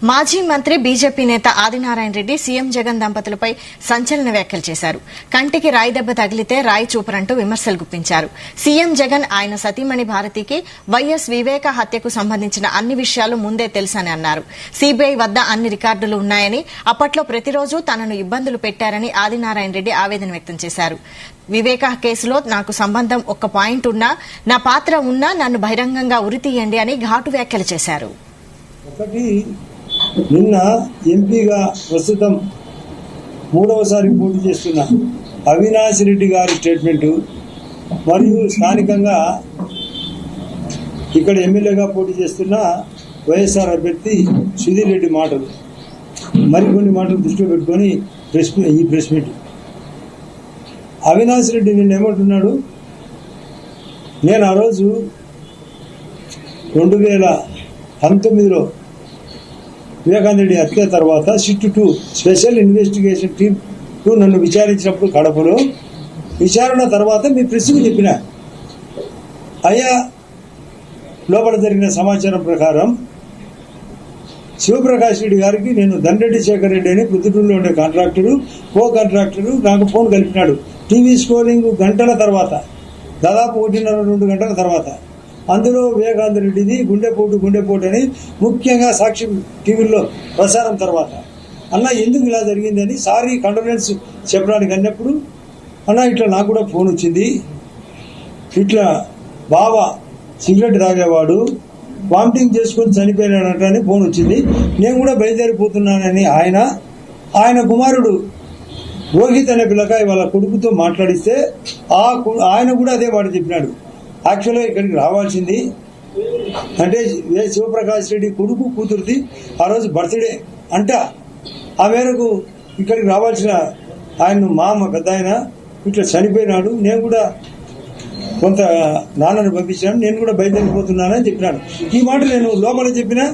మాజీ మంత్రి బీజేపీ నేత ఆదినారాయణ రెడ్డి సీఎం జగన్ దంపతులపై సంచలన వ్యాఖ్యలు చేశారు. కంటికి రాయి దెబ్బ తగిలితే రాయి చూపరంటూ విమర్శలు గుప్పించారు. సీఎం జగన్ ఆయన సతీమణి భారతికి వైఎస్ వివేక హత్యకు సంబంధించిన అన్ని విషయాలు ముందే తెలుసని అన్నారు. సీబీఐ వద్ద అన్ని రికార్డులు ఉన్నాయని, అప్పట్లో ప్రతిరోజు తనను ఇబ్బందులు పెట్టారని ఆదినారాయణ రెడ్డి ఆవేదన వ్యక్తం చేశారు. వివేక కేసులో నాకు సంబంధం ఒక్క పాయింట్ ఉన్నా, నా పాత్ర ఉన్నా నన్ను బహిరంగంగా ఉరితీయండి అని ఘాటు వ్యాఖ్యలు చేశారు. నిన్న ఎంపీగా ప్రస్తుతం మూడవసారి పోటీ చేస్తున్న అవినాష్ రెడ్డి గారి స్టేట్మెంటు మరియు స్థానికంగా ఇక్కడ ఎమ్మెల్యేగా పోటీ చేస్తున్న వైఎస్ఆర్ అభ్యర్థి సుధీర్ రెడ్డి మాటలు, మరికొన్ని మాటలు దృష్టిలో పెట్టుకొని ఈ ప్రెస్ మీట్. అవినాష్ రెడ్డి నిన్న ఏమంటున్నాడు, నేను ఆ రోజు 2019లో వివేకానంద రెడ్డి హత్య తర్వాత సిట్ 2 స్పెషల్ ఇన్వెస్టిగేషన్ టీమ్ 2 నన్ను విచారించినప్పుడు కడపలో విచారణ తర్వాత మీ ప్రెస్కు చెప్పిన, అయ్యా లోపల జరిగిన సమాచారం ప్రకారం శివప్రకాష్ రెడ్డి గారికి నేను దండ్రెడ్డి శేఖర్ రెడ్డి అని ప్రొద్దుటూరులో ఉండే కాంట్రాక్టరు, కో కాంట్రాక్టరు నాకు ఫోన్ కలిపినాడు. టీవీ స్కోరింగ్ గంటల తర్వాత, దాదాపు 1.5-2 గంటల తర్వాత అందులో వివేకానంద రెడ్డిది గుండెపోటు అని ముఖ్యంగా సాక్షి టీవీలో ప్రసారం తర్వాత అన్న ఎందుకు ఇలా జరిగిందని సారీ కండోలెన్స్ చెప్పడానికి అన్నప్పుడు, అన్న ఇట్లా నాకు కూడా ఫోన్ వచ్చింది, ఇట్లా బాబా సిగరెట్ తాగేవాడు వామిటింగ్ చేసుకొని చనిపోయినాడని ఫోన్ వచ్చింది, నేను కూడా బయలుదేరిపోతున్నానని ఆయన కుమారుడు రోహిత్ అనే పిల్లకాయ వాళ్ళ కొడుకుతో మాట్లాడిస్తే ఆయన కూడా అదే మాట చెప్పినాడు. యాక్చువల్గా ఇక్కడికి రావాల్సింది అంటే శివప్రకాష్ రెడ్డి కొడుకు కూతురుది ఆ రోజు బర్త్డే అంట, ఆ మేరకు ఇక్కడికి రావాల్సిన ఆయన మామ పెద్ద ఆయన ఇట్లా చనిపోయినాడు, నేను కూడా కొంత నాన్నను పంపించాను, నేను కూడా బయలుదేరిపోతున్నానని చెప్పినాడు. ఈ మాట నేను లోపల చెప్పినా,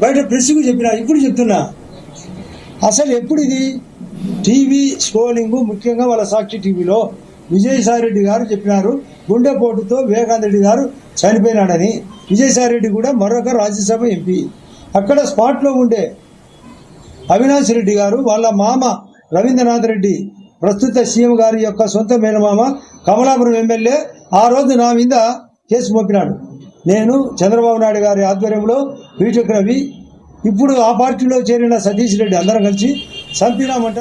బయట ప్రెస్కు చెప్పినా, ఇప్పుడు చెప్తున్నా. అసలు ఎప్పుడు ఇది టీవీ స్క్రోలింగ్, ముఖ్యంగా వాళ్ళ సాక్షి టీవీలో విజయసాయి రెడ్డి గారు చెప్పినారు గుండెపోటుతో వివేకానంద రెడ్డి గారు చనిపోయినాడని. విజయసాయి రెడ్డి కూడా మరొక రాజ్యసభ ఎంపీ. అక్కడ స్పాట్లో ఉండే అవినాష్ రెడ్డి గారు వాళ్ళ మామ రవీంద్రనాథ్ రెడ్డి ప్రస్తుత సీఎం గారి యొక్క సొంత మేనమామ కమలాపురం ఎమ్మెల్యే ఆ రోజు నా మీద కేసు మోపినాడు. నేను చంద్రబాబు నాయుడు గారి ఆధ్వర్యంలో బీటెక్ రవి, ఇప్పుడు ఆ పార్టీలో చేరిన సతీష్ రెడ్డి అందరం కలిసి చంపినామంట.